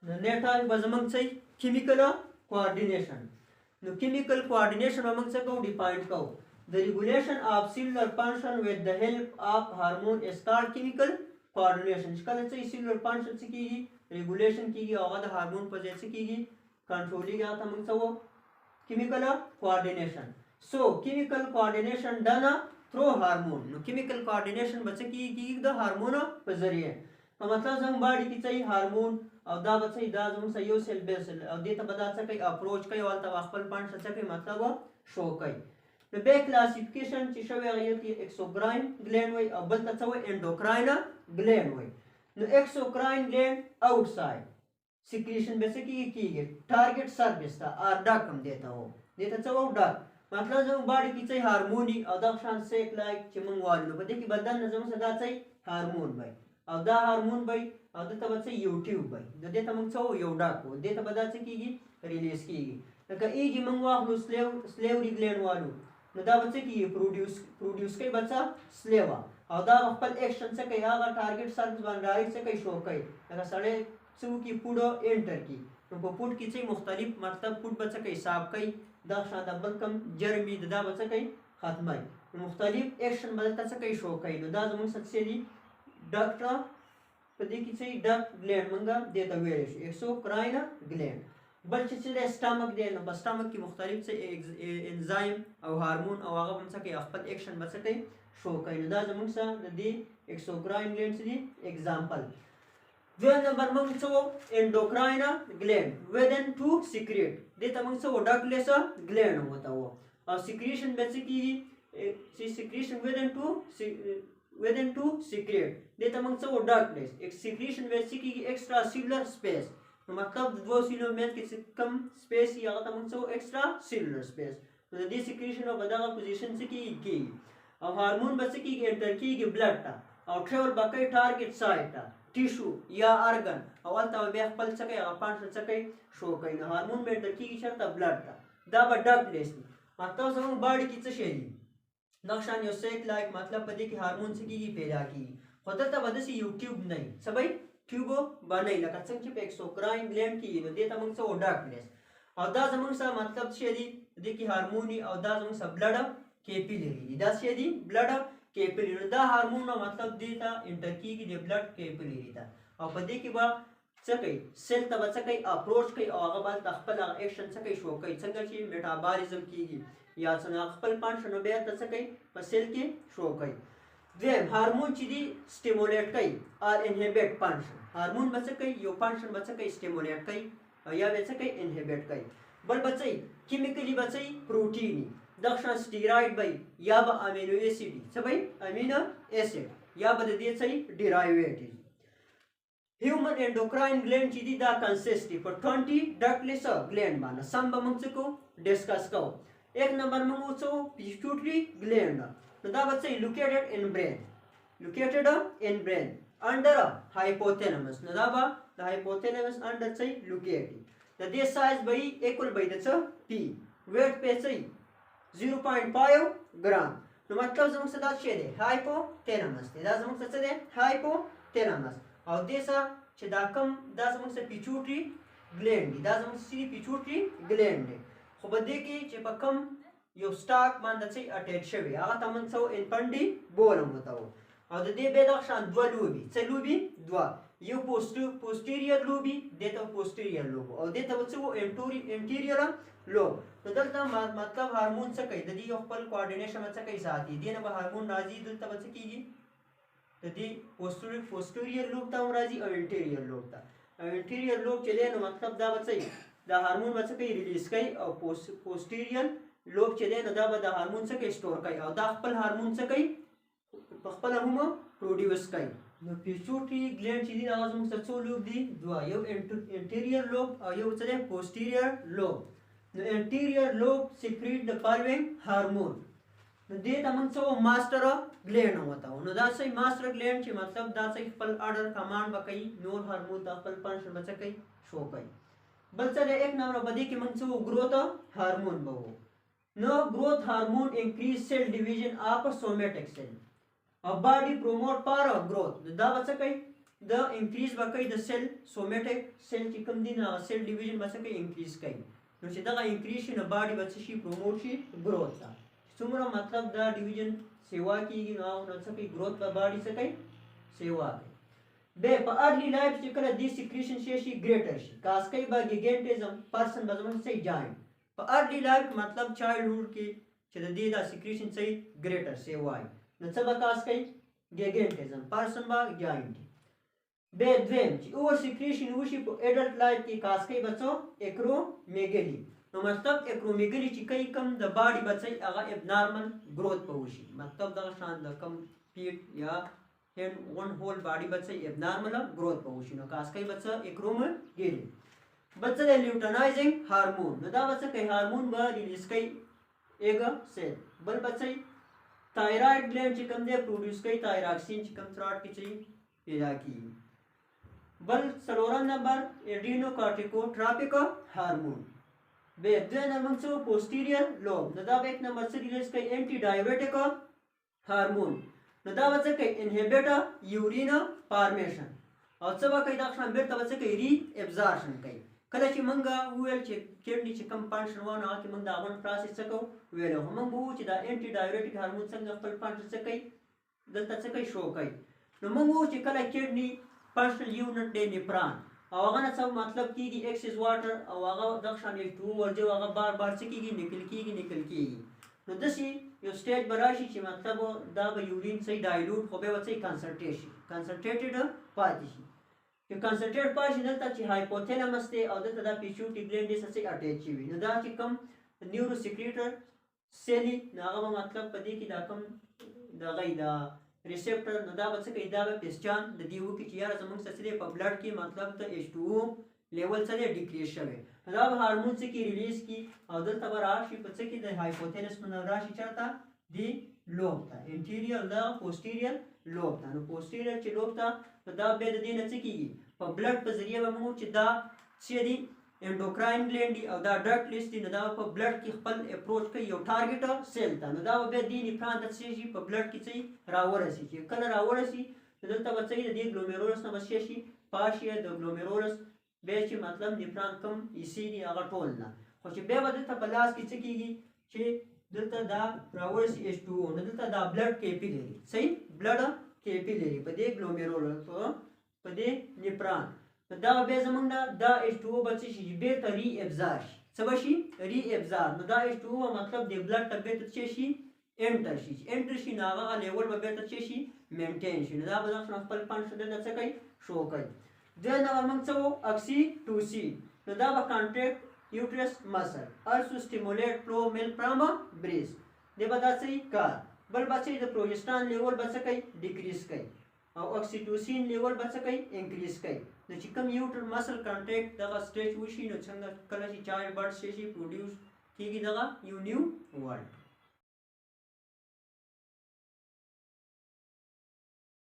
नेटा बजमंग से chemical coordination. No chemical coordination among se ko defined ko. The regulation of cellular function with the help of hormone is called chemical coordination. इसका से cellular function से की regulation की और the hormone पर जैसे की control किया था मंग से वो chemical coordination. So chemical coordination done through hormone. No chemical coordination बच्चे की the hormone पर जरिए. तो मतलब जब बॉडी की चाहिए हार्मोन और दा बच्चे दा जब से यो सेल बेसल और देता बता सके अप्रोच कई वाल तब अखपल पांच सके मतलब वो शो कई the back classification चिशवे आये कि exocrine gland way अब बल तब वो endocrine gland way no exocrine gland outside secretion वैसे की है target surface था और डक हम देता वो डक मतलब जब बॉडी की चाहिए हार्मोनी और दक्षांश से लाइक चिमंग वाल लो बता कि बदन नजम से दा चाहिए हार्मोन भाई अब दा हार्मोन भाई अब देता बच्चे यूट्यूब भाई जो देता मंग सो योडा को देता बदा से की रिलीज की लगा ई जी मंगवा हलो स्लेवरी ग्लैंड वालू न दा बच्चे की प्रोड्यूस के बच्चा स्लेवा और दा अप्पल एक्शन से कई आगा टारगेट सर्विस बन डायरेक्ट से कई शो कई लगा साढ़े सु की पुडो एंटर की तो पुड की चाहिए मुख्तलिफ मतलब पुड बच्चा कई साफ कई दा शादा बलकम जर्मी दा बच्चा कई खत्म मुख्तलिफ एक्शन बदलता से कई शो कई दा जमंग सक्सेली डॉक्टर पदी की चाहिए डक ग्लैंड मंगा देता वेरेश एक्सोक्राइन ग्लैंड बल्कि चले स्टमक देना बस स्टमक की मुख्तलिफ से एंजाइम और हार्मोन और आगे हम सके अफल एक्शन बस सके शो कई दा जमंग सा दी एक्सोक्राइन ग्लैंड से एग्जांपल जो नंबर मंग सो एंडोक्राइन ग्लैंड वेदन टू सीक्रेट देता मंग सो डक लेसा ग्लैंड होता वो और secretion basically secretion within to secrete देता मंग से वो darkness एक secretion वैसी की extra cellular space मतलब दो cellular में किसी कम space या आता मंग से वो extra cellular space तो दी secretion और बदा का position से की और हार्मोन बस की enter की blood टा और travel बाकी target site टा tissue या organ और अलता वे बेख सके पांच सके शो कहीं हार्मोन में enter की शर्ता blood टा दा darkness मतलब सब बॉडी की चशेली नक्शान यो सेक लाइक मतलब पदी की हार्मोन से की पैदा की होता तब बदसी यूट्यूब नहीं सबई ट्यूबो बने लगा संचिप एक्सोक्राइन ग्लैंड की नो देता मंग से डार्कनेस और दा जमंग सा मतलब शेदी दी की हार्मोनी और दा जमंग सा ब्लड कैपिलरी दा शेदी ब्लड कैपिलरी दा हार्मोन मतलब देता इंटर की ब्लड कैपिलरी दा और पदी की बा सकै सेल तब सकै अप्रोच कई और आगे तखपल एक्शन सकै शो कई संगल की मेटाबॉलिज्म की या सना खपल पांच नो बे त सकै सेल के शो कई वे हार्मोन चिदी स्टिमुलेट कई और इनहिबिट फंक्शन हार्मोन बच कई यो फंक्शन बच कई स्टिमुलेट कई या बच कई इनहिबिट कई बल बचई केमिकली बचई प्रोटीन दक्षण स्टेरॉइड बई या ब अमीनो एसिड सबै अमीनो एसिड या बद दे छै डेरिवेटिव Human endocrine gland चीदी दा कंसिस्ट for 20 ductless gland माना सम बमंग को डिस्कस को एक नंबर मंगो सो pituitary gland तो दा बच्चे located in brain under hypothalamus न दा बा the hypothalamus under say located the this size by equal by the p weight पे say 0.5 ग्राम तो मतलब जमंग सदा छेदे hypothalamus दा जमंग सदा hypothalamus और देसा छदाकम दा जमंग से पिट्यूटरी ग्लैंड दा जमंग से पिट्यूटरी ग्लैंड खो बदे की चपकम यो स्टाक मान दचे अटैच छवे आ तमन सो इन पंडी बोलम बताओ और दे बेदा शान द्वा लूबी चलूबी द्वा यो पोस्टीरियर लूबी देता पोस्टीरियर लोब और देता बच्चे वो इंटीरियर लोब तो दलता मतलब हार्मोन से कई ददी योपल कोऑर्डिनेशन में से कई साथी देना बा हार्मोन राजी दलता बच्चे की यदि पोस्टीरियर लोब ता राजी और इंटीरियर लोब चले न मतलब दा बच्चे दा हार्मोन बच्चे कई रिलीज कई और पोस्टीरियर लोब चले न दा बदा हार्मोन से कई स्टोर कई और दा खपल हार्मोन से कई खपल हम प्रोड्यूस कई न पिट्यूटरी ग्लैंड चीदी आवाज में सचो लोब दी दुआ यो इंटीरियर लोब और यो चले पोस्टीरियर लोब न anterior lobe secrete the following hormone दे तमन सो मास्टर ग्लैंड होता है दा से मास्टर ग्लैंड ची मतलब दा से फल ऑर्डर कमांड बकई नोर हार्मोन दा फल फंक्शन बच कई शो कई बल चले एक नाम बदी के मन सो ग्रोथ हार्मोन बहु नो growth hormone increase cell division of somatic cell अब बॉडी प्रोमोट पार ग्रोथ दा बच कई د انکریز وکړي د سیل سومیټک سیل چې کوم دي نه سیل ډیویژن به څه کوي انکریز کوي. نو چې دغه انکریز شي نو باډي به څه شي پروموټ شي ګروث ته. څومره مطلب دا ډیویژن سیوا کیږي نو څه کوي ګروث به باډي څه کوي سیوا کوي. به په ارلی لایف چې کله دی سیکریشن شي ګریټر شي کاسکای با گیګنټیزم پرسن به زموږ څه جاین په ارلی لایف مطلب چایلډهود کې چې د دې دا سیکریشن څه ګریټر سیوای نو څه به کاسکای گیګنټیزم پرسن با جاین. به دویم چې اوور سیکریشن وشي په اډلټ لایف کې کاسکای بچو اکرومیګلی نو مطلب اکرومیګلی چې کوي کم د باډي بچي هغه ابنارمل ګروث په وشي مطلب دغه شان د کم پیټ یا هند ون هول باډي بچي ابنارمل ګروث په وشي نو کاسکای بچا اکرومیګلی. بچا د لیوټنایزینګ هارمون نو دا بچا کوي هارمون به ریلیز کوي ایګا سیل بل بچي تایراید گلینډ چې کوم دی پروډوس کوي تایراکسین چې کوم تھروټ کې چي پیدا کیږي. بل څلورم نمبر اډینو کارټیکوټراپیک هارمون به د نمبر څو پوسټیریئر لوب نو دا به 1 نمبر څه ریلیز کوي انټي ډایورټیک هارمون نو دا به څه کوي انهبیټ یورین فارمیشن او څه به کوي دا شان بیرته به څه کوي ری ابزارپشن کوي. کله چې مونږه ویل چې کډنی چې کم فنکشن ونه هغه کې مونږ دا غون پروسس څه کوو ویلو مونږ وو چې دا انټي ډایورټیک هارمون څنګه خپل فنکشن څه کوي دلته څه کوي شو کوي. نو مونږ وو چې کله کډنی فنکشنل یونټ دی نیپران او هغه نه څه مطلب کیږي ایکسس واټر او هغه د شان یو ټو ورځو هغه بار بار څه کیږي نکل کیږي نو دسی یو سټیج براشي چې مطلب دا به یورین څه ډایلوټ خو به وڅ کنسنټریټډ پاتې شي. چې کنسنټریټ پاتې دلته چې هایپوثیلامس دی او دلته دا پیچوټي ګلینډ سره اٹیچ وي نو دا چې کم نیورو سیکریټر سیلی هغه مطلب پدې کې دا کم دا غي دا ریسپټر نو دا به څه کوي دا به پېسچان د دیو کې چې یاره زموږ سره په بلډ کې مطلب ته H2O لیول څه ډیکریز شوی دا به هارمون څه کې ریلیز کی او دلته به راشي په څه کې د هایپوثیلس نو راشي چرته دی لوب ته انټیریور دا پوسټیریور لوب ته نو پوسټیریور چې لوب ته دا به د دې نه څه کیږي په بلډ په ذریعہ به موږ چې دا څه دی انډوکراین گلینډ او دا ډرګ لیست دی نو دا په بلډ کې خپل اپروچ کوي یو ټارګټ سیل ته نو دا به د نیفران د څه شي په بلډ کې څه راورسي چې کله راورسي دلته به څه د دې ګلومیرولس نه بشي شي پاشي د ګلومیرولس به چې مطلب نیفران کم ایسی دی هغه ټول نه خو چې به دلته په لاس کې څه کیږي چې دلته دا راورسي H2O نو دلته دا بلډ کیپیلری صحیح بلډ کیپیلری په دې ګلومیرولس په دې نیفران دا به زمونږ دا H2O بچی شي به ته ری ابزار شي څه بشي ری ابزار نو دا H2O مطلب د بلډ ته به څه شي انټر شي نو هغه لیول به ته څه شي مینټین شي دا به خپل فنکشن د څه کوي شو کوي. دا نو موږ څه oxytocin نو دا به کانټریکټ یوټرس مسل also stimulate flow milk from breast دی به دا څه کار بل بچي د پروجسترون لیول به څه کوي ډیکریز کوي او oxytocin لیول به څه کوي انکریز کوي. نو چې کوم یوټر مسل کانټیکټ دغه سټیج وشي نو څنګه کله چې چایلډ برډ شي پروډوس کیږي دغه یو نیو ورلد